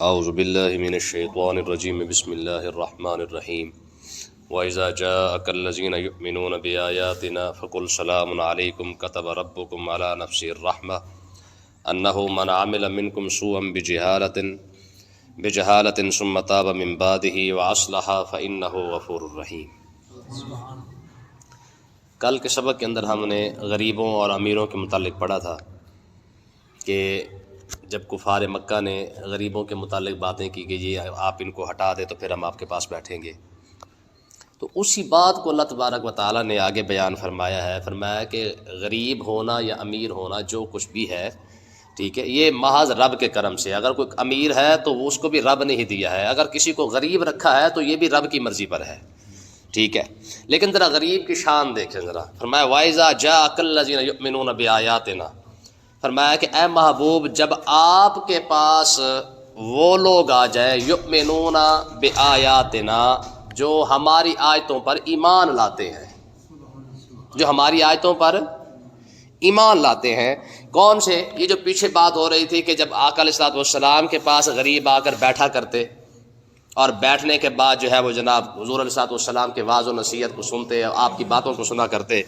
اعوذ باللہ من الشیطان الرجیم بسم اللہ الرحمن الرحیم وَإِذَا جَاءَكَ الَّذِينَ يُؤْمِنُونَ بِآيَاتِنَا فَقُلْ سَلَامٌ عَلَيْكُمْ كَتَبَ رَبُّكُمْ عَلَى نَفْسِهِ الرَّحْمَةَ أَنَّهُ مَنْ عَمِلَ مِنْكُمْ سُوءًا بِجَهَالَةٍ ثُمَّ تَابَ مِنْ بَعْدِهِ وَأَصْلَحَ فَإِنَّهُ غَفُورٌ رَحِيمٌ۔ کل کے سبق کے اندر ہم نے غریبوں اور امیروں کے متعلق پڑھا تھا کہ جب کفار مکہ نے غریبوں کے متعلق باتیں کی کہ یہ آپ ان کو ہٹا دیں تو پھر ہم آپ کے پاس بیٹھیں گے، تو اسی بات کو اللہ تبارک و تعالیٰ نے آگے بیان فرمایا ہے۔ فرمایا کہ غریب ہونا یا امیر ہونا جو کچھ بھی ہے، ٹھیک ہے، یہ محض رب کے کرم سے۔ اگر کوئی امیر ہے تو اس کو بھی رب نے ہی دیا ہے، اگر کسی کو غریب رکھا ہے تو یہ بھی رب کی مرضی پر ہے، ٹھیک ہے۔ لیکن ذرا غریب کی شان دیکھیں ذرا۔ فرمایا وَإِذَا جَاءَكَ الَّذِينَ يُؤْمِنُونَ بِآيَاتِنَا، فرمایا کہ اے محبوب جب آپ کے پاس وہ لوگ آ جائیں یؤمنون بآیاتنا، جو ہماری آیتوں پر ایمان لاتے ہیں، جو ہماری آیتوں پر ایمان لاتے ہیں۔ کون سے؟ یہ جو پیچھے بات ہو رہی تھی کہ جب آقا علیہ الصلوۃ والسلام کے پاس غریب آ کر بیٹھا کرتے اور بیٹھنے کے بعد جو ہے وہ جناب حضور علیہ الصلوۃ والسلام کے وعظ و نصیحت کو سنتے، آپ کی باتوں کو سنا کرتے،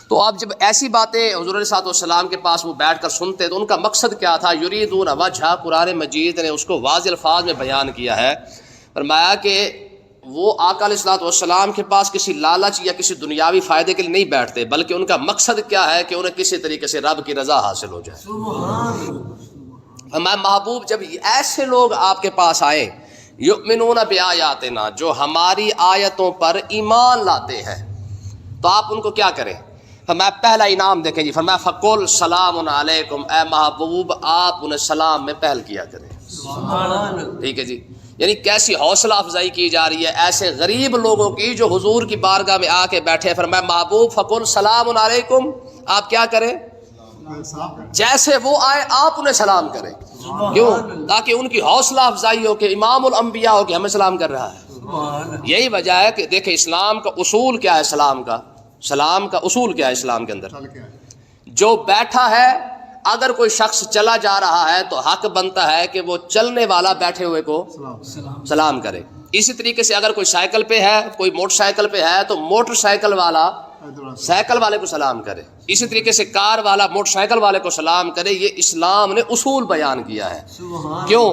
تو آپ جب ایسی باتیں حضور علیہ الصلوۃ والسلام کے پاس وہ بیٹھ کر سنتے تو ان کا مقصد کیا تھا؟ یریدون وجہ، قرآن مجید نے اس کو واضح الفاظ میں بیان کیا ہے۔ فرمایا کہ وہ آقا علیہ الصلوۃ والسلام کے پاس کسی لالچ یا کسی دنیاوی فائدے کے لیے نہیں بیٹھتے، بلکہ ان کا مقصد کیا ہے کہ انہیں کسی طریقے سے رب کی رضا حاصل ہو جائے۔ فرمایا محبوب جب ایسے لوگ آپ کے پاس آئے یؤمنون بآیاتنا، جو ہماری آیتوں پر ایمان لاتے ہیں، تو آپ ان کو کیا کریں؟ فرمایا پہلا انعام دیکھیں جی، فرمایا فقل سلام علیکم، اے محبوب آپ انہیں سلام میں پہل کیا کریں۔ ٹھیک ہے جی، یعنی کیسی حوصلہ افزائی کی جا رہی ہے ایسے غریب لوگوں کی جو حضور کی بارگاہ میں آ کے بیٹھے۔ فرمایا محبوب فقل سلام علیکم، آپ کیا کریں؟ جیسے وہ آئے آپ انہیں سلام کریں۔ کیوں؟ تاکہ ان کی حوصلہ افزائی ہو کہ امام الانبیاء ہو کہ ہمیں سلام کر رہا ہے۔ یہی وجہ ہے کہ دیکھیں اسلام کا اصول کیا ہے، سلام کا اصول کیا ہے اسلام کے اندر؟ جو بیٹھا ہے اگر کوئی شخص چلا جا رہا ہے تو حق بنتا ہے کہ وہ چلنے والا بیٹھے ہوئے کو سلام کرے۔ اسی طریقے سے اگر کوئی سائیکل پہ ہے، کوئی موٹر سائیکل پہ ہے تو موٹر سائیکل والا سائیکل والے کو سلام کرے، اسی طریقے سے کار والا موٹر سائیکل والے کو سلام کرے۔ یہ اسلام نے اصول بیان کیا ہے۔ کیوں؟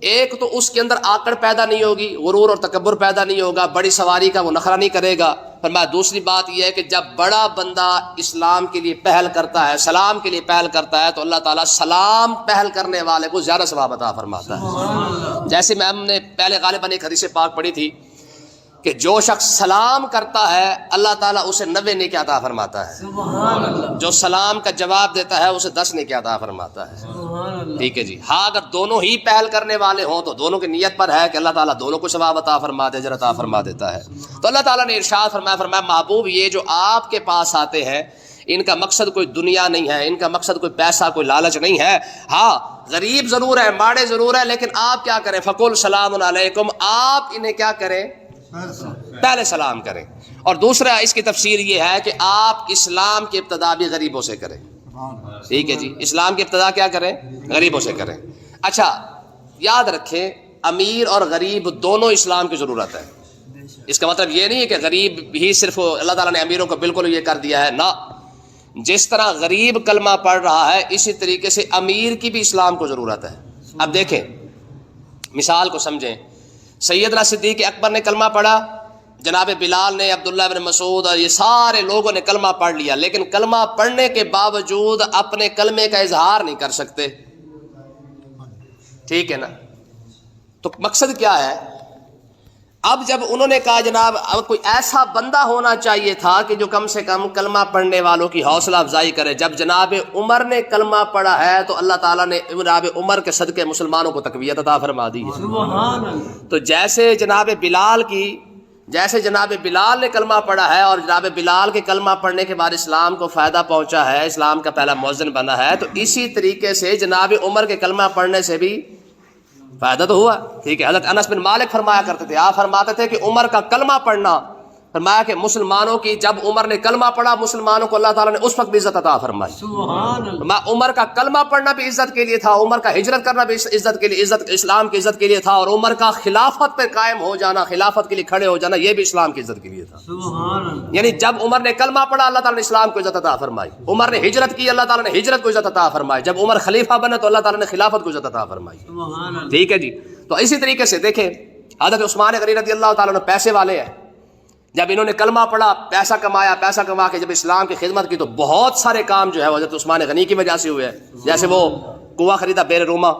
ایک تو اس کے اندر آکڑ پیدا نہیں ہوگی، غرور اور تکبر پیدا نہیں ہوگا، بڑی سواری کا وہ نخرہ نہیں کرے گا۔ فرمایا دوسری بات یہ ہے کہ جب بڑا بندہ اسلام کے لیے پہل کرتا ہے، سلام کے لیے پہل کرتا ہے، تو اللہ تعالیٰ سلام پہل کرنے والے کو زیادہ ثواب عطا فرماتا ہے۔ جیسے میں ہم نے پہلے غالباً ایک حدیث پاک پڑھی تھی کہ جو شخص سلام کرتا ہے اللہ تعالیٰ اسے 90 نیکی عطا فرماتا ہے، جو سلام کا جواب دیتا ہے اسے 10 نیکی عطا فرماتا ہے۔ ٹھیک ہے جی، ہاں اگر دونوں ہی پہل کرنے والے ہوں تو دونوں کی نیت پر ہے کہ اللہ تعالیٰ دونوں کو ثواب عطا فرما دے، اجر عطا فرما دیتا ہے۔ تو اللہ تعالیٰ نے ارشاد فرمایا محبوب یہ جو آپ کے پاس آتے ہیں ان کا مقصد کوئی دنیا نہیں ہے، ان کا مقصد کوئی پیسہ کوئی لالچ نہیں ہے۔ ہاں غریب ضرور ہے، ماڑے ضرور ہے، لیکن آپ کیا کریں؟ فقل سلام علیکم، آپ انہیں کیا کریں؟ پہلے سلام کریں۔ اور دوسرا اس کی تفسیر یہ ہے کہ آپ اسلام کی ابتدا بھی غریبوں سے کریں۔ ٹھیک ہے جی، اسلام کی ابتدا کیا کریں؟ غریبوں سے کریں۔ اچھا یاد رکھیں امیر اور غریب دونوں اسلام کی ضرورت ہے۔ اس کا مطلب یہ نہیں ہے کہ غریب ہی صرف اللہ تعالیٰ نے امیروں کو بالکل یہ کر دیا ہے، نہ، جس طرح غریب کلمہ پڑھ رہا ہے اسی طریقے سے امیر کی بھی اسلام کو ضرورت ہے۔ اب دیکھیں مثال کو سمجھیں، سیدنا صدیق اکبر نے کلمہ پڑھا، جناب بلال نے، عبداللہ بن مسعود اور یہ سارے لوگوں نے کلمہ پڑھ لیا، لیکن کلمہ پڑھنے کے باوجود اپنے کلمے کا اظہار نہیں کر سکتے۔ ٹھیک ہے نا؟ تو مقصد کیا ہے؟ اب جب انہوں نے کہا جناب اب کوئی ایسا بندہ ہونا چاہیے تھا کہ جو کم سے کم کلمہ پڑھنے والوں کی حوصلہ افزائی کرے۔ جب جناب عمر نے کلمہ پڑھا ہے تو اللہ تعالیٰ نے جناب عمر کے صدقے مسلمانوں کو تقویت عطا فرما دی ہے۔ تو جیسے جناب بلال نے کلمہ پڑھا ہے اور جناب بلال کے کلمہ پڑھنے کے بعد اسلام کو فائدہ پہنچا ہے، اسلام کا پہلا مؤذن بنا ہے، تو اسی طریقے سے جناب عمر کے کلمہ پڑھنے سے بھی فائدہ تو ہوا۔ ٹھیک ہے، حضرت انس بن مالک فرمایا کرتے تھے، آپ فرماتے تھے کہ عمر کا کلمہ پڑھنا فرمایا کہ مسلمانوں کی جب عمر نے کلمہ پڑھا مسلمانوں کو اللہ تعالیٰ نے اس وقت بھی عزت عطا فرمائی. عمر کا کلمہ پڑھنا بھی عزت کے لیے تھا, عمر کا ہجرت کرنا بھی عزت کے لیے, عزت اسلام کی عزت کے لیے تھا, اور عمر کا خلافت پہ قائم ہو جانا, خلافت کے لیے کھڑے ہو جانا, یہ بھی اسلام کی عزت کے لیے تھا. یعنی جب عمر نے کلمہ پڑھا اللہ تعالیٰ نے اسلام کو عزت عطا فرمائی, عمر نے ہجرت کی اللہ تعالیٰ نے ہجرت کو عزت عطا فرمائی, جب عمر خلیفہ بنے تو اللہ تعالیٰ نے خلافت کو عزت عطا فرمائی. ٹھیک ہے جی. تو اسی طریقے سے دیکھیں حضرت عثمان غنی رضی اللہ تعالیٰ نے پیسے والے ہیں, جب انہوں نے کلمہ پڑھا پیسہ کمایا, پیسہ کما کے جب اسلام کی خدمت کی تو بہت سارے کام جو ہے وہ حضرت عثمان غنی کی وجہ سے ہوئے ہیں, جیسے وہ کنواں خریدا بیر روما.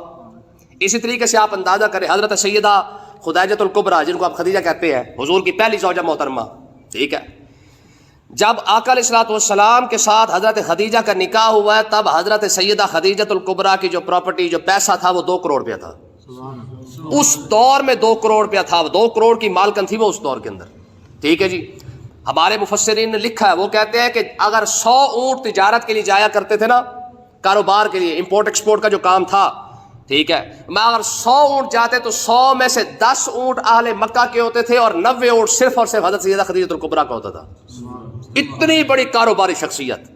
اسی طریقے سے آپ اندازہ کریں حضرت سیدہ خدیجۃ الکبریٰ جن کو آپ خدیجہ کہتے ہیں, حضور کی پہلی زوجہ محترمہ, ٹھیک ہے, جب آقا علیہ الصلوۃ والسلام کے ساتھ حضرت خدیجہ کا نکاح ہوا ہے تب حضرت سیدہ خدیجۃ الکبریٰ کی جو پراپرٹی جو پیسہ تھا وہ 2 کروڑ روپیہ تھا. اس دور میں 2 کروڑ روپیہ تھا, 2 کروڑ کی مالکن تھی وہ اس دور کے اندر. ٹھیک ہے جی. ہمارے مفسرین نے لکھا ہے, وہ کہتے ہیں کہ اگر 100 اونٹ تجارت کے لیے جایا کرتے تھے نا, کاروبار کے لیے, امپورٹ ایکسپورٹ کا جو کام تھا, ٹھیک ہے, میں اگر 100 اونٹ جاتے تو 100 میں سے 10 اونٹ اہل مکہ کے ہوتے تھے اور 90 اونٹ صرف اور صرف حضرت سیدہ خدیجۃ الکبریٰ کا ہوتا تھا. اتنی بڑی کاروباری شخصیت,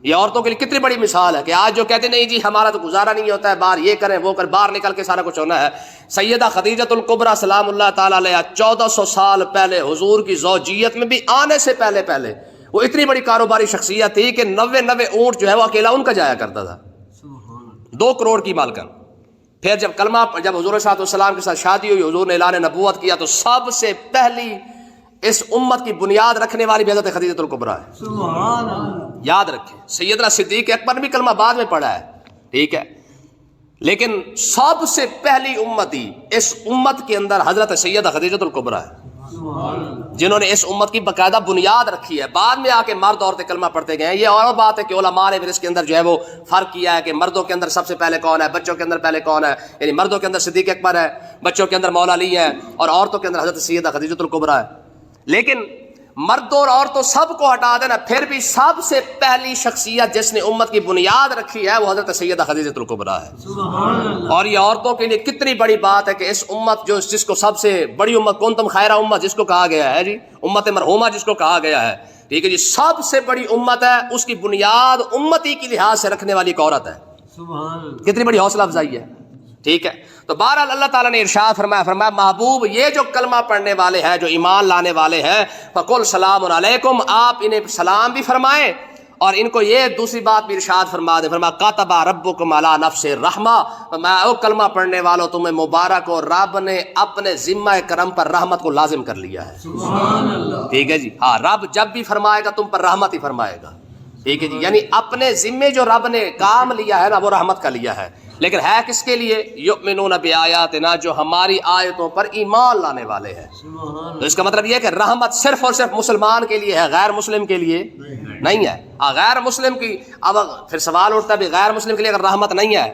یہ عورتوں کے لیے کتنی بڑی مثال ہے کہ آج جو کہتے نہیں جی ہمارا تو گزارا نہیں ہوتا ہے, باہر یہ کریں وہ کریں, باہر نکل کے سارا کچھ ہونا ہے. سیدہ خدیجۃ الکبریٰ سلام اللہ تعالیٰ علیہ 1400 سال پہلے حضور کی زوجیت میں بھی آنے سے پہلے وہ اتنی بڑی کاروباری شخصیت تھی کہ 90 اونٹ جو ہے وہ اکیلا ان کا جایا کرتا تھا. 2 کروڑ کی مالکن. پھر جب جب حضور صلی اللہ علیہ وسلم کے ساتھ شادی ہوئی, حضور نے اعلان نبوت کیا تو سب سے پہلی اس امت کی بنیاد رکھنے والی بھی حضرت خدیجۃ الکبریٰ ہے. سبحان اللہ. یاد رکھیں سیدنا صدیق اکبر نے بھی کلمہ بعد میں پڑھا ہے, ٹھیک ہے, لیکن سب سے پہلی امتی اس امت کے اندر حضرت سیدہ خدیجۃ الکبریٰ ہے, جنہوں نے اس امت کی باقاعدہ بنیاد رکھی ہے. بعد میں آ کے مرد عورتیں کلمہ پڑھتے گئے ہیں. یہ اور بات ہے کہ علماء نے پھر اس کے اندر جو ہے وہ فرق کیا ہے کہ مردوں کے اندر سب سے پہلے کون ہے, بچوں کے اندر پہلے کون ہے. یعنی مردوں کے اندر صدیق اکبر ہے, بچوں کے اندر مولا علی ہے, اور عورتوں کے اندر حضرت سیدہ خدیجۃ الکبریٰ ہے. لیکن مردوں اور عورتوں سب کو ہٹا دینا, پھر بھی سب سے پہلی شخصیت جس نے امت کی بنیاد رکھی ہے وہ حضرت سیدہ خدیجۃ الکبریٰ ہے. اور یہ عورتوں کے لیے کتنی بڑی بات ہے کہ اس امت جس کو سب سے بڑی امت کنتم خیر امت جس کو کہا گیا ہے جی, امت مرحومہ جس کو کہا گیا ہے, ٹھیک ہے جی, سب سے بڑی امت ہے, اس کی بنیاد امتی کی لحاظ سے رکھنے والی ایک عورت ہے. کتنی بڑی حوصلہ افزائی ہے. ٹھیک ہے. تو بہرحال اللہ تعالیٰ نے ارشاد فرمایا محبوب یہ جو کلمہ پڑھنے والے ہیں, جو ایمان لانے والے ہیں, فقل سلام علیکم, آپ انہیں سلام بھی فرمائیں, اور ان کو یہ دوسری بات بھی ارشاد فرما دیں, فرمایا کاتب ربکم علی نفس الرحمہ, میں او کلمہ پڑھنے والوں تمہیں مبارک ہو, رب نے اپنے ذمہ کرم پر رحمت کو لازم کر لیا ہے. سبحان اللہ. ٹھیک ہے جی. ہاں, رب جب بھی فرمائے گا تم پر رحمت ہی فرمائے گا. ٹھیک ہے جی. یعنی اپنے ذمے جو رب نے کام لیا ہے نا وہ رحمت کا لیا ہے, لیکن ہے کس کے لیے؟ یؤمنون بآیاتنا, جو ہماری آیتوں پر ایمان لانے والے ہیں. تو اس کا مطلب یہ ہے کہ رحمت صرف اور صرف مسلمان کے لیے ہے, غیر مسلم کے لیے نہیں ہے. غیر مسلم کی اب پھر سوال اٹھتا ہے غیر مسلم کے لیے اگر رحمت نہیں ہے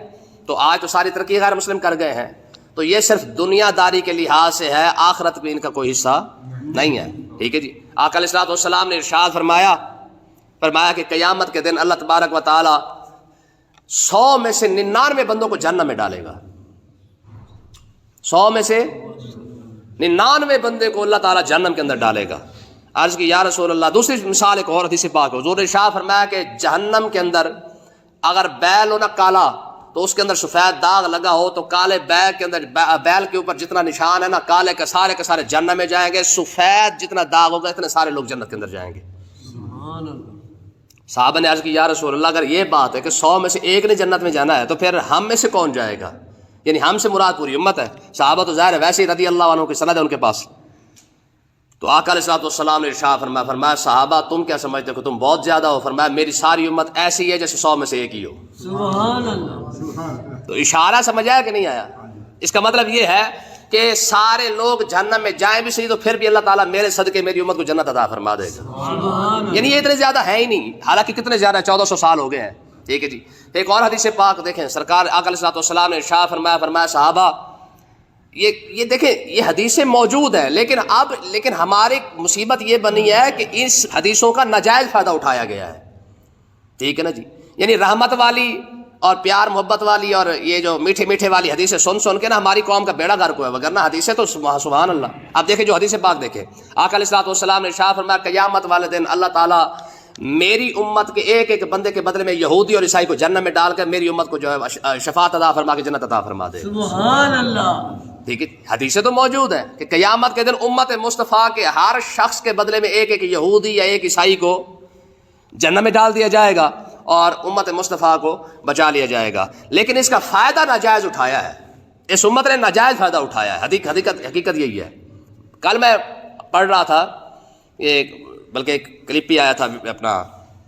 تو آج تو ساری ترقی غیر مسلم کر گئے ہیں, تو یہ صرف دنیا داری کے لحاظ سے ہے, آخرت میں ان کا کوئی حصہ نہیں ہے. ٹھیک ہے جی. آقا علیہ الصلوۃ والسلام نے ارشاد فرمایا کہ قیامت کے دن اللہ تبارک و تعالی 100 میں سے 99 بندوں کو جہنم میں ڈالے گا. 100 میں سے 99 بندے کو اللہ تعالیٰ جہنم کے اندر ڈالے گا. عرض کی یا رسول اللہ. دوسری مثال ایک اور حدیث پاک ہے, حضور نے ارشاد فرمایا کہ جہنم کے اندر اگر بیل ہو نا کالا تو اس کے اندر سفید داغ لگا ہو, تو کالے بیل کے اندر, بیل کے اوپر جتنا نشان ہے نا کالے کے سارے جہنم میں جائیں گے, سفید جتنا داغ ہوگا اتنے سارے لوگ جنت کے اندر جائیں گے. صحابہ نے عرض کی یا رسول اللہ اگر یہ بات ہے کہ 100 میں سے ایک نے جنت میں جانا ہے تو پھر ہم میں سے کون جائے گا؟ یعنی ہم سے مراد پوری امت ہے. صحابہ تو ظاہر ہے ویسے ہی رضی اللہ عنہ کی سند ہے ان کے پاس. تو آقا علیہ الصلوۃ والسلام نے ارشاد فرمایا صحابہ تم کیا سمجھتے ہو کہ تم بہت زیادہ ہو؟ فرمایا میری ساری امت ایسی ہے جیسے 100 میں سے ایک ہی ہو. سبحان اللہ. تو اشارہ سمجھ آیا کہ نہیں آیا؟ اس کا مطلب یہ ہے کہ سارے لوگ جہنم میں جائیں بھی صحیح تو پھر بھی اللہ تعالیٰ میرے صدقے میری امت کو جنت عطا فرما دے گا. یعنی یہ اتنے زیادہ ہے ہی نہیں, حالانکہ کتنے زیادہ 1400 سال ہو گئے ہیں. ٹھیک ہے جی. ایک اور حدیث پاک دیکھیں, سرکار آقا علیہ الصلوۃ والسلام نے ارشاد فرمایا صحابہ یہ دیکھیں یہ حدیثیں موجود ہیں, لیکن ہماری مصیبت یہ بنی ہے کہ اس حدیثوں کا ناجائز فائدہ اٹھایا گیا ہے. ٹھیک ہے نا جی. یعنی رحمت والی اور پیار محبت والی اور یہ جو میٹھے میٹھے والی حدیثیں سن سن کے نا ہماری قوم کا بیڑا غرق ہوا ہے، وگرنہ حدیثیں تو سبحان اللہ. آپ دیکھیں جو حدیث پاک دیکھیں، آقا علیہ الصلوۃ والسلام نے ارشاد فرمایا قیامت والے دن اللہ تعالیٰ میری امت کے ایک ایک بندے کے بدلے میں یہودی اور عیسائی کو جنت میں ڈال کر میری امت کو جو ہے شفاعت عطا فرما کے جنت عطا فرما دے. سبحان اللہ. ٹھیک ہے، حدیثیں تو موجود ہیں کہ قیامت کے دن امت مصطفیٰ کے ہر شخص کے بدلے میں ایک ایک یہودی یا ایک عیسائی کو جنت میں ڈال دیا جائے گا اور امت مصطفیٰ کو بچا لیا جائے گا. لیکن اس کا فائدہ ناجائز اٹھایا ہے، اس امت نے ناجائز فائدہ اٹھایا ہے. حقیقت یہی ہے. کل میں پڑھ رہا تھا، بلکہ ایک کلپ بھی آیا تھا اپنا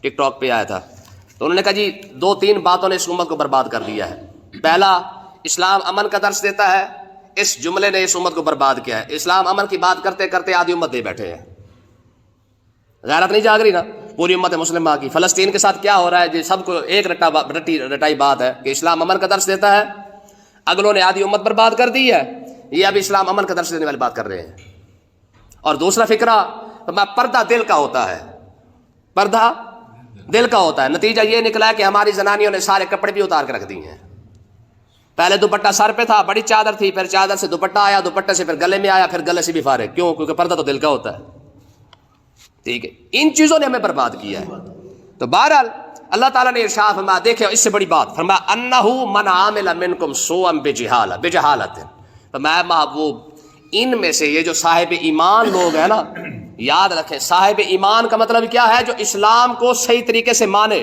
ٹک ٹاک پہ آیا تھا، تو انہوں نے کہا جی 2-3 باتوں نے اس امت کو برباد کر دیا ہے. پہلا، اسلام امن کا درس دیتا ہے، اس جملے نے اس امت کو برباد کیا ہے. اسلام امن کی بات کرتے کرتے آدھی امت دے بیٹھے ہیں. غیرت نہیں جاگ رہی نا پوری امت مسلمہ کی. فلسطین کے ساتھ کیا ہو رہا ہے جی، سب کو ایک رٹائی بات ہے کہ اسلام امن کا درس دیتا ہے، اگلوں نے آدھی امت برباد کر دی ہے، یہ ابھی اسلام امن کا درس دینے والی بات کر رہے ہیں. اور دوسرا فکرہ، پردہ دل کا ہوتا ہے، پردہ دل کا ہوتا ہے. نتیجہ یہ نکلا ہے کہ ہماری زنانیوں نے سارے کپڑے بھی اتار کے رکھ دی ہیں. پہلے دوپٹہ سر پہ تھا، بڑی چادر تھی، پھر چادر سے دوپٹہ آیا، دوپٹے سے پھر گلے میں آیا، پھر گلے سے بھی فارغ. کیوں؟ کیونکہ پردہ تو دل کا ہوتا ہے. ٹھیک ہے، ان چیزوں نے ہمیں برباد کیا ہے. تو بہرحال اللہ تعالیٰ نے ارشاد فرمایا، دیکھیں اس سے بڑی بات فرمایا انہ من عامل منکم سوءا بجہالۃ. فرمایا محبوب ان میں سے یہ جو صاحب ایمان لوگ ہیں نا، یاد رکھیں صاحب ایمان کا مطلب کیا ہے؟ جو اسلام کو صحیح طریقے سے مانے.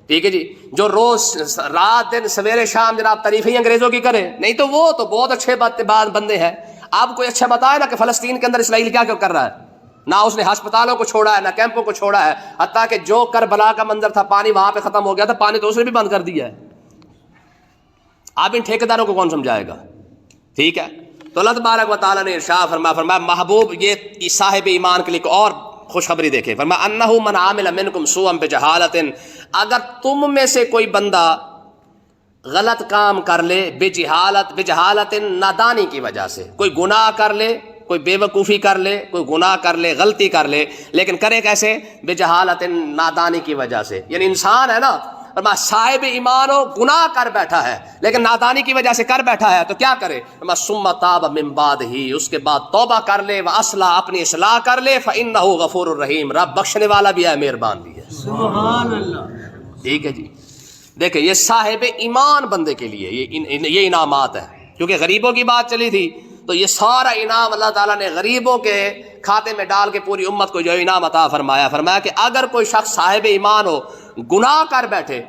ٹھیک ہے جی، جو روز رات دن سویرے شام جناب تعریفیں انگریزوں کی کرے. نہیں تو وہ تو بہت اچھے بندے ہیں. آپ کوئی اچھا بتائے نا کہ فلسطین کے اندر اسرائیل کیا کر رہا ہے؟ نہ اس نے ہسپتالوں کو چھوڑا ہے، نہ کیمپوں کو چھوڑا ہے، حتیٰ کہ جو کربلا کا منظر تھا، پانی وہاں پہ ختم ہو گیا تھا، پانی تو اس نے بھی بند کر دیا ہے. آپ ان ٹھیکیداروں کو کون سمجھائے گا؟ ٹھیک ہے. تو اللہ تبارک و تعالیٰ نے ارشاد فرمایا محبوب یہ صاحب ایمان کے لیے اور خوشخبری دیکھیں. فرمایا انہ من عامل منکم سوءا بجہالۃ، اگر تم میں سے کوئی بندہ غلط کام کر لے، بجہالت نادانی کی وجہ سے، کوئی گناہ کر لے، کوئی بے وقوفی کر لے، کوئی گناہ کر لے، غلطی کر لے، لیکن کرے کیسے؟ بجہالت نادانی کی وجہ سے. یعنی انسان ہے نا، صاحب ایمان ہو، گناہ کر بیٹھا ہے لیکن نادانی کی وجہ سے کر بیٹھا ہے، تو کیا کرے؟ ثم تاب من بعدہ، اس کے بعد توبہ کر لے، واصلح، اپنی اصلاح کر لے، فانہ غفور الرحیم، رب بخشنے والا بھی ہے، مہربان بھی ہے. سبحان اللہ. ٹھیک ہے جی. دیکھیں یہ صاحب ایمان بندے کے لیے یہ انعامات ہیں. کیونکہ غریبوں کی بات چلی تھی تو یہ سارا انعام اللہ تعالیٰ نے غریبوں کے کھاتے میں ڈال کے پوری امت کو جو انعام عطا فرمایا. فرمایا کہ اگر کوئی شخص صاحب ایمان ہو، گناہ کر بیٹھے.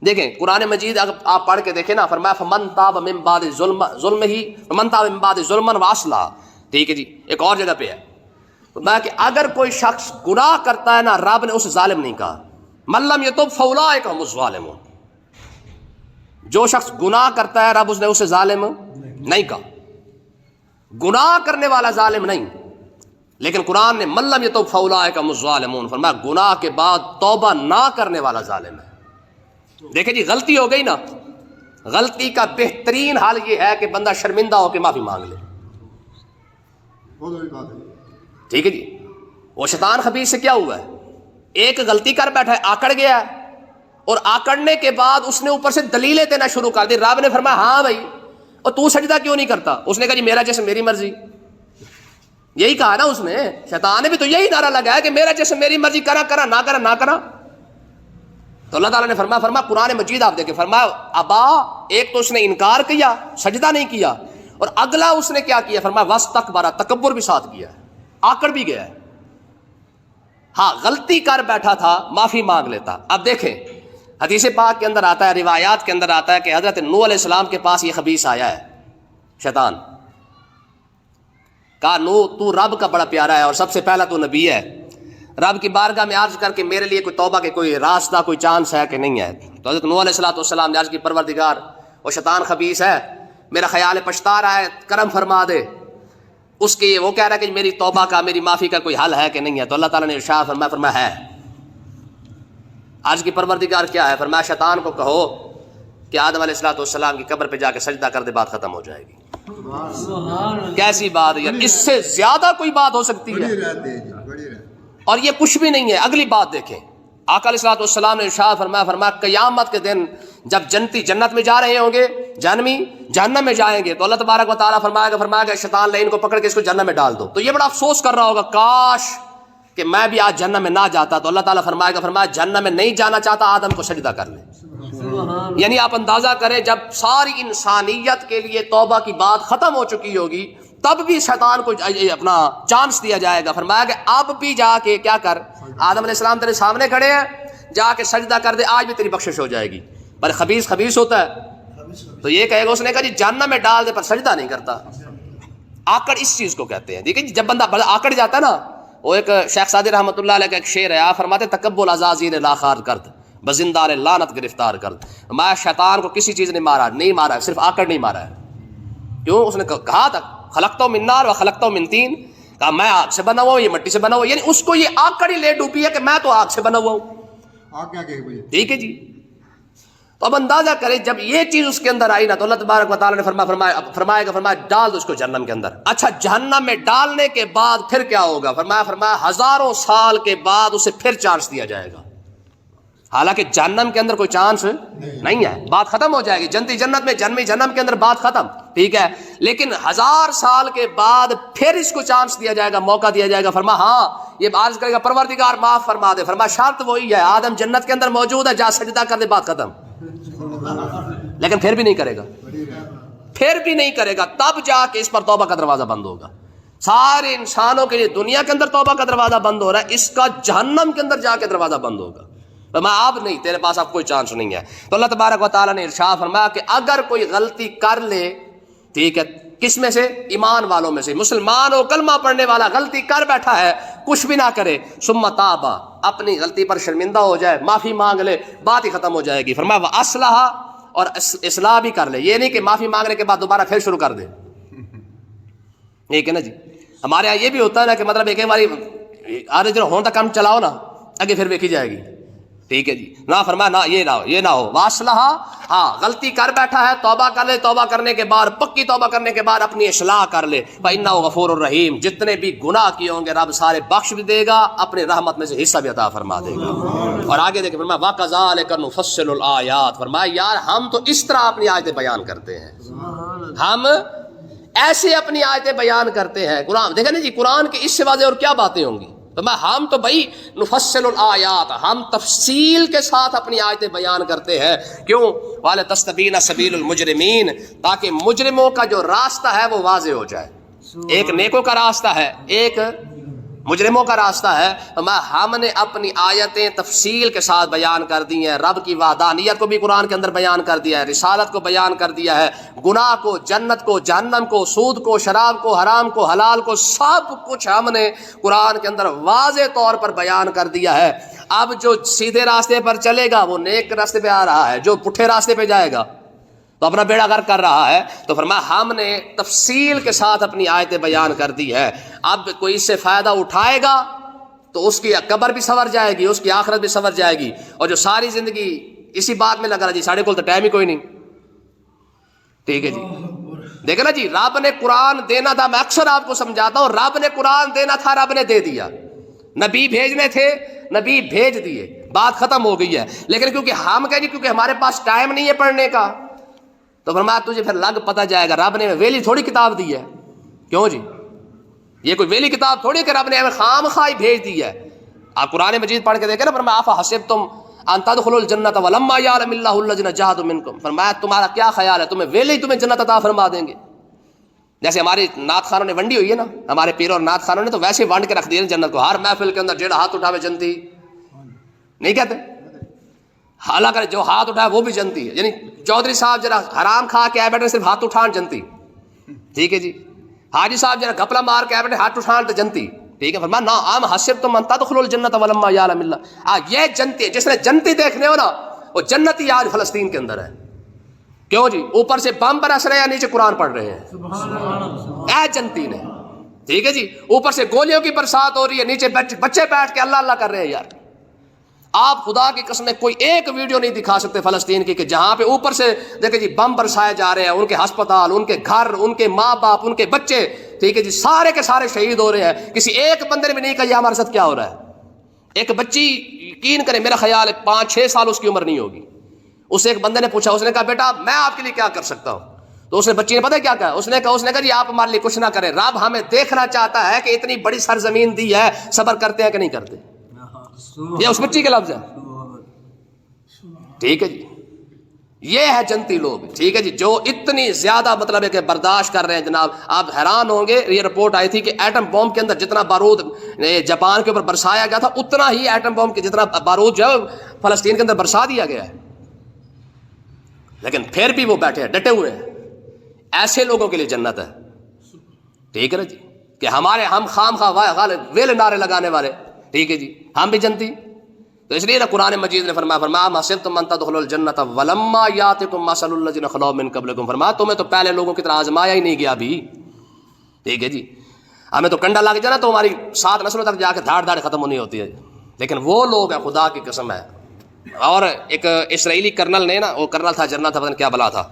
دیکھیں قرآن مجید اگر آپ پڑھ کے دیکھیں نا، فرمایا فمن تاب من بعد ظلما واصلح. ٹھیک ہے جی. ایک اور جگہ پہ ہے فرمایا کہ اگر کوئی شخص گناہ کرتا ہے نا، رب نے اسے ظالم نہیں کہا. من لم یتب فاولئک هم الظالمون. جو شخص گناہ کرتا ہے رب اس نے اسے ظالم نہیں کہا. گناہ کرنے والا ظالم نہیں، لیکن قرآن نے من لم یتب فاولئک هم الظالمون فرمایا گناہ کے بعد توبہ نہ کرنے والا ظالم ہے. دیکھیں جی، غلطی ہو گئی نا، غلطی کا بہترین حال یہ ہے کہ بندہ شرمندہ ہو کے معافی مانگ لے. ٹھیک ہے جی. وہ شیطان خبیث سے کیا ہوا ہے؟ ایک غلطی کر بیٹھا ہے، آکڑ گیا ہے، اور آکڑنے کے بعد اس نے اوپر سے دلیلیں دینا شروع کر دی. رب نے فرمایا ہاں بھائی، اور تو سجدہ کیوں نہیں کرتا؟ اس نے کہا جی میرا جیسے میری مرضی. یہی کہا نا اس نے، شیطان نے بھی تو یہی نعرہ لگایا کہ میرا جیسے میری مرضی، کرا کرا، نہ کرا نہ کرا. تو اللہ تعالیٰ نے فرمایا قرآن مجید آپ دیکھیں، فرمایا ابا، ایک تو اس نے انکار کیا، سجدہ نہیں کیا، اور اگلا اس نے کیا کیا؟ فرمایا واستکبر، تکبر بھی ساتھ کیا ہے، آکڑ بھی گیا ہے. ہاں غلطی کر بیٹھا تھا، معافی مانگ لیتا. اب دیکھیں حدیث پاک کے اندر آتا ہے، روایات کے اندر آتا ہے کہ حضرت نوح علیہ السلام کے پاس یہ خبیث آیا ہے، شیطان. کہا نوح تو رب کا بڑا پیارا ہے اور سب سے پہلا تو نبی ہے، رب کی بارگاہ میں عرض کر کے میرے لیے کوئی توبہ کے کوئی راستہ، کوئی چانس ہے کہ نہیں ہے؟ تو حضرت نوح علیہ السلام نے عرض کی پروردگار وہ شیطان خبیث ہے، میرا خیال ہے پچھتا رہا ہے، کرم فرما دے. اس کے وہ کہہ رہا ہے کہ میری توبہ کا، میری معافی کا کوئی حل ہے کہ نہیں ہے؟ تو اللہ تعالیٰ نے ارشاد فرمایا ہے. آج کی پروردگار کیا ہے؟ فرمایا شیطان کو کہو کہ آدم علیہ السلام کی قبر پہ جا کے سجدہ کر دے، بات ختم ہو جائے گی. کیسی بات ہے، اس سے زیادہ کوئی بات ہو سکتی ہے؟ اور یہ کچھ بھی نہیں ہے. اگلی بات دیکھیں، آقا علیہ السلام نے ارشاد فرمایا قیامت کے دن جب جنتی جنت میں جا رہے ہوں گے، جہنمی جہنم میں جائیں گے، تو اللہ تبارک و تعالیٰ فرمائے گا شیطان لے ان کو پکڑ کے اس کو جہنم میں ڈال دو. تو یہ بڑا افسوس کر رہا ہوگا، کاش کہ میں بھی آج جہنم میں نہ جاتا. تو اللہ تعالیٰ فرمایا جہنم میں نہیں جانا چاہتا، آدم کو سجدہ کر لے. یعنی آپ اندازہ کریں جب ساری انسانیت کے لیے توبہ کی بات ختم ہو چکی ہوگی، تب بھی شیطان کو اپنا چانس دیا جائے گا. فرمایا کہ اب بھی جا کے کیا کر، آدم علیہ السلام تیرے سامنے کھڑے ہیں، جا کے سجدہ کر دے، آج بھی تیری بخشش ہو جائے گی. پر خبیث ہوتا ہے تو یہ کہے گا، اس نے کہا جی جہنم میں ڈال دے پر سجدہ نہیں کرتا. آکڑ اس چیز کو کہتے ہیں. دیکھیں جب بندہ آکڑ جاتا ہے نا، وہ ایک شیخ سعدی رحمۃ اللہ علیہ کا ایک شعر ہے، آپ فرماتے تکبل عزازیل لاخار کرد بزندار لعنت گرفتار کرد. میں شیطان کو کسی چیز نے نہیں مارا، صرف آکڑ نہیں مارا ہے. کیوں؟ اس نے کہا تھا خلقتہ من نار و خلقتہ من طین، کہا میں آگ سے بنا ہوا ہوں، یہ مٹی سے بنا ہوا. یعنی اس کو یہ آکڑ ہی لے ڈوبی ہے کہ میں تو آگ سے بنا ہوا ہوں. ٹھیک ہے جی. تو اب اندازہ کریں جب یہ چیز اس کے اندر آئی نا، تو اللہ تبارک و تعالیٰ نے فرمایا ڈال دو اس کو جہنم کے اندر. اچھا جہنم میں ڈالنے کے بعد پھر کیا ہوگا؟ فرمایا ہزاروں سال کے بعد اسے پھر چانس دیا جائے گا. حالانکہ جہنم کے اندر کوئی چانس نہیں ہے، بات ختم ہو جائے گی. جنتی جنت میں، جہنمی جہنم کے اندر، بات ختم. ٹھیک ہے، لیکن 1000 سال کے بعد پھر اس کو چانس دیا جائے گا، موقع دیا جائے گا. ہاں یہ عرض کرے گا پروردگار معاف فرما دے. شرط وہی ہے، آدم جنت کے اندر موجود ہے، جا سجدہ کر دے، بات ختم. لیکن پھر بھی نہیں کرے گا، تب جا کے اس پر توبہ کا دروازہ بند ہوگا. سارے انسانوں کے لیے دنیا کے اندر توبہ کا دروازہ بند ہو رہا ہے، اس کا جہنم کے اندر جا کے دروازہ بند ہوگا. میں اب نہیں، تیرے پاس اب کوئی چانس نہیں ہے. تو اللہ تبارک و تعالیٰ نے ارشاد فرمایا کہ اگر کوئی غلطی کر لے، ٹھیک ہے، کس میں سے؟ ایمان والوں میں سے. مسلمان ہو، کلمہ پڑھنے والا، غلطی کر بیٹھا ہے، کچھ بھی نہ کرے، ثم تابا، اپنی غلطی پر شرمندہ ہو جائے، معافی مانگ لے، بات ہی ختم ہو جائے گی. فرمایا واصلح، اور اصلاح بھی کر لے. یہ نہیں کہ معافی مانگنے کے بعد دوبارہ پھر شروع کر دے. ٹھیک ہے نا جی. ہمارے یہاں یہ بھی ہوتا ہے نا کہ مطلب ایک باری آرے جو ہونے تک کام چلاؤ نا، آگے پھر دیکھی جائے گی. ٹھیک ہے جی. نہ فرمایا نہ یہ نہ ہو. واصلح، ہاں غلطی کر بیٹھا ہے، توبہ کر لے، توبہ کرنے کے بعد، پکی توبہ کرنے کے بعد اپنی اصلاح کر لے. فإنہ غفور الرحیم، جتنے بھی گناہ کیے ہوں گے رب سارے بخش بھی دے گا، اپنے رحمت میں سے حصہ بھی عطا فرما دے گا. اور آگے دیکھیں فرمایا وَكَذَلِكَ نُفَصِّلُ الْآيَاتِ، فرمایا یار ہم تو اس طرح اپنی آیتیں بیان کرتے ہیں، ہم ایسے اپنی آیتیں بیان کرتے ہیں. قرآن دیکھیں نا جی، قرآن کے اس سے واضح اور کیا باتیں ہوں گی. تو ہم تو بھائی نفصل الآیات، ہم تفصیل کے ساتھ اپنی آیتیں بیان کرتے ہیں. کیوں؟ وَلِتَسْتَبِينَ سَبِيلُ الْمُجْرِمِينَ، تاکہ مجرموں کا جو راستہ ہے وہ واضح ہو جائے. ایک نیکوں کا راستہ ہے، ایک مجرموں کا راستہ ہے. ہم نے اپنی آیتیں تفصیل کے ساتھ بیان کر دی ہیں. رب کی وحدانیت کو بھی قرآن کے اندر بیان کر دیا ہے، رسالت کو بیان کر دیا ہے، گناہ کو، جنت کو، جہنم کو، سود کو، شراب کو، حرام کو، حلال کو، سب کچھ ہم نے قرآن کے اندر واضح طور پر بیان کر دیا ہے. اب جو سیدھے راستے پر چلے گا وہ نیک راستے پہ آ رہا ہے، جو پٹھے راستے پہ جائے گا تو اپنا بیڑا غرق کر رہا ہے. تو فرمایا ہم نے تفصیل کے ساتھ اپنی آیتیں بیان کر دی ہے. اب کوئی اس سے فائدہ اٹھائے گا تو اس کی قبر بھی سنور جائے گی، اس کی آخرت بھی سنور جائے گی. اور جو ساری زندگی اسی بات میں لگا رہا جی ساڑھے کو تو ٹائم ہی کوئی نہیں. ٹھیک ہے جی. دیکھیں نا جی، رب نے قرآن دینا تھا، میں اکثر آپ کو سمجھاتا ہوں، رب نے قرآن دینا تھا، رب نے دے دیا. نبی بھیجنے تھے، نبی بھیج دیے، بات ختم ہو گئی ہے. لیکن کیونکہ ہمارے پاس ٹائم نہیں ہے پڑھنے کا، تو فرمایا تجھے پھر لگ پتہ جائے گا. رب نے ویلی تھوڑی کتاب دی ہے. کیوں جی؟ یہ کوئی ویلی کتاب تھوڑی کہ رب نے ہمیں خام خواہ بھیج دی ہے. آپ قرآن مجید پڑھ کے دیکھیں نا، فرمایا افحسبتم ان تدخلوا الجنۃ ولما یعلم اللہ الذین جاہدوا منکم، فرمایا تمہارا کیا خیال ہے تمہیں ویلے ہی تمہیں جنت عطا فرما دیں گے؟ جیسے ہماری نعت خانوں نے ونڈی ہوئی ہے نا، ہمارے پیر اور نعت خانوں نے تو ویسے ونڈ کے رکھ دیا جنت کو. ہر محفل کے اندر جیڑا ہاتھ اٹھاوے جنتی نہیں کہتے، حالانکہ جو ہاتھ اٹھائے وہ بھی جنتی ہے. یعنی چودھری صاحب ذرا حرام کھا کے آئے بیٹھے صرف ہاتھ اٹھان جنتی. ٹھیک ہے جی. حاجی صاحب ذرا گپلا مار کے آئے بیٹھے ہاتھ اٹھان تو جنتی. ٹھیک ہے. فرمایا نا عام حسبتم ان تدخلوا الجنۃ ولما یعلم اللہ، یہ جنتی ہے. جس نے جنتی دیکھنے ہو نا وہ جنتی آج فلسطین کے اندر ہے. کیوں جی؟ اوپر سے بم برس رہے ہیں، نیچے قرآن پڑھ رہے ہیں. اے جنتی نے. ٹھیک ہے جی. اوپر سے گولیوں کی برسات ہو رہی ہے، نیچے بچے بیٹھ کے اللہ اللہ کر رہے ہیں. یار آپ خدا کی قسم کوئی ایک ویڈیو نہیں دکھا سکتے فلسطین کی کہ جہاں پہ اوپر سے دیکھیں جی بم برسائے جا رہے ہیں، ان کے ہسپتال، ان کے گھر، ان کے ماں باپ، ان کے بچے، ٹھیک ہے جی، سارے کے سارے شہید ہو رہے ہیں. کسی ایک بندے نے بھی نہیں کہا یہ ہمارے ساتھ کیا ہو رہا ہے. ایک بچی، یقین کریں میرا خیال ہے 5-6 سال اس کی عمر نہیں ہوگی، اسے ایک بندے نے پوچھا، اس نے کہا بیٹا میں آپ کے لیے کیا کر سکتا ہوں؟ تو اس نے بچی نے پتہ کیا کہا، اس نے کہا جی آپ ہمارے لیے کچھ نہ کریں، رب ہمیں دیکھنا چاہتا ہے کہ اتنی بڑی سرزمین دی ہے، صبر کرتے ہیں کہ نہیں کرتے۔ یہ اس بچی کے لفظ ہے، ٹھیک ہے جی۔ یہ ہے جنتی لوگ، ٹھیک ہے جی، جو اتنی زیادہ مطلب ہے کہ برداشت کر رہے ہیں جناب۔ آپ حیران ہوں گے، یہ رپورٹ آئی تھی کہ ایٹم بم کے اندر جتنا بارود جاپان کے اوپر برسایا گیا تھا، اتنا ہی ایٹم بم کے جتنا بارود جو ہے فلسطین کے اندر برسا دیا گیا ہے، لیکن پھر بھی وہ بیٹھے ہیں، ڈٹے ہوئے ہیں۔ ایسے لوگوں کے لیے جنت ہے، ٹھیک ہے نا جی، کہ ہم خام خواہ ویل نعرے لگانے والے، ٹھیک ہے جی، ہم بھی جنتی۔ تو اس لیے نا قرآن مجید نے فرمایا حسبتم ان تدخلوا الجنۃ ولما یاتکم مثل الذین خلوا من قبلکم، فرمایا تمہیں تو پہلے لوگوں کی طرح آزمایا ہی نہیں گیا ابھی، ٹھیک ہے جی، ہمیں تو کنڈا لگ جانا تو ہماری 7 نسلوں تک جا کے دھاڑ ختم ہونی ہوتی ہے، لیکن وہ لوگ ہیں، خدا کی قسم ہے۔ اور ایک اسرائیلی کرنل نے نا، وہ کرنل تھا، جنرل تھا، پتہ نہیں کیا بلا تھا،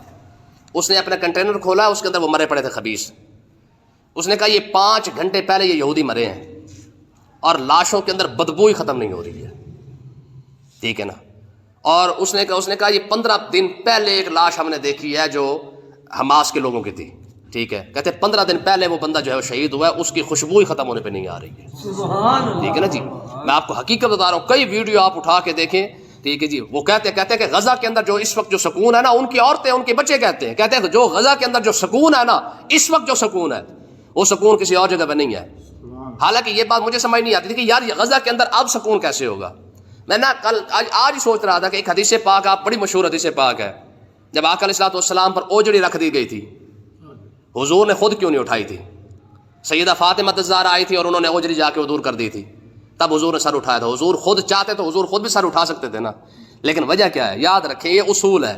اس نے اپنا کنٹینر کھولا، اس کے اندر وہ مرے پڑے تھے خبیث۔ اس نے کہا یہ 5 گھنٹے پہلے یہ یہودی مرے ہیں اور لاشوں کے اندر بدبو ہی ختم نہیں ہو رہی ہے، ٹھیک ہے نا۔ اور اس نے کہا یہ 15 دن پہلے ایک لاش ہم نے دیکھی ہے جو حماس کے لوگوں کی تھی، ٹھیک ہے، کہتے 15 دن پہلے وہ بندہ جو ہے وہ شہید ہوا ہے، اس کی خوشبو ہی ختم ہونے پہ نہیں آ رہی ہے، ٹھیک ہے نا جی۔ میں آپ کو حقیقت بتا رہا ہوں، کئی ویڈیو آپ اٹھا کے دیکھیں، ٹھیک ہے جی، وہ کہتے ہیں کہ غزہ کے اندر جو اس وقت جو سکون ہے نا، ان کی عورتیں ان کے بچے کہتے ہیں جو غزہ کے اندر جو سکون ہے نا، اس وقت جو سکون ہے وہ سکون کسی اور جگہ پہ نہیں ہے۔ حالانکہ یہ بات مجھے سمجھ نہیں آتی تھی کہ یار یہ غزہ کے اندر اب سکون کیسے ہوگا۔ میں نا آج ہی سوچ رہا تھا کہ ایک حدیث پاک، آپ بڑی مشہور حدیث پاک ہے، جب آقا علیہ الصلوۃ والسلام پر اوجڑی رکھ دی گئی تھی، حضور نے خود کیوں نہیں اٹھائی تھی؟ سیدہ فاطمہ الزہرا آئی تھی اور انہوں نے اوجڑی جا کے دور کر دی تھی، تب حضور نے سر اٹھایا تھا۔ حضور خود چاہتے تو حضور خود بھی سر اٹھا سکتے تھے نا، لیکن وجہ کیا ہے؟ یاد رکھیں، یہ اصول ہے،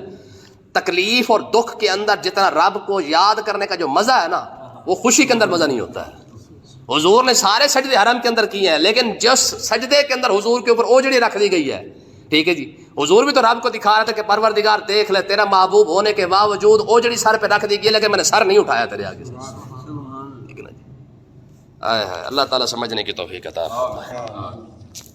تکلیف اور دکھ کے اندر جتنا رب کو یاد کرنے کا جو مزہ ہے نا، وہ خوشی کے اندر مزہ نہیں ہوتا ہے۔ حضور نے سارے سجدے حرم کے اندر کیے ہیں، لیکن جس سجدے کے اندر حضور کے اوپر اوجڑی رکھ دی گئی ہے، ٹھیک ہے جی، حضور بھی تو رب کو دکھا رہا تھا کہ پروردگار دیکھ لے، تیرا محبوب ہونے کے باوجود اوجڑی سر پہ رکھ دی گئی، لیکن میں نے سر نہیں اٹھایا تیرے آگے سے، ٹھیک ہے نا جی۔ اللہ تعالیٰ سمجھنے کی توفیق عطا فرمائے۔